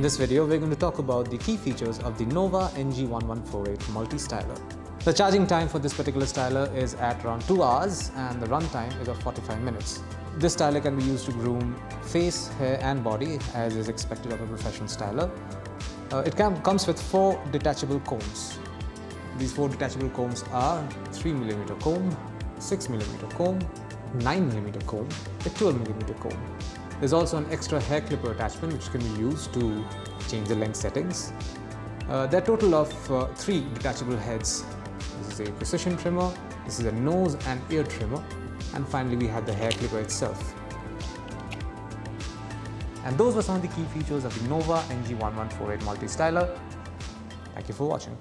In this video, we're going to talk about the key features of the Nova NG1148 multi-styler. The charging time for this particular styler is at around 2 hours and the run time is of 45 minutes. This styler can be used to groom face, hair and body as is expected of a professional styler. It comes with 4 detachable combs. These 4 detachable combs are 3mm comb, 6mm comb, 9mm comb, a 12mm comb. There's also an extra hair clipper attachment which can be used to change the length settings. There are a total of 3 detachable heads. This is a precision trimmer, this is a nose and ear trimmer, and finally we have the hair clipper itself. And those were some of the key features of the Nova NG1148 multi-styler. Thank you for watching.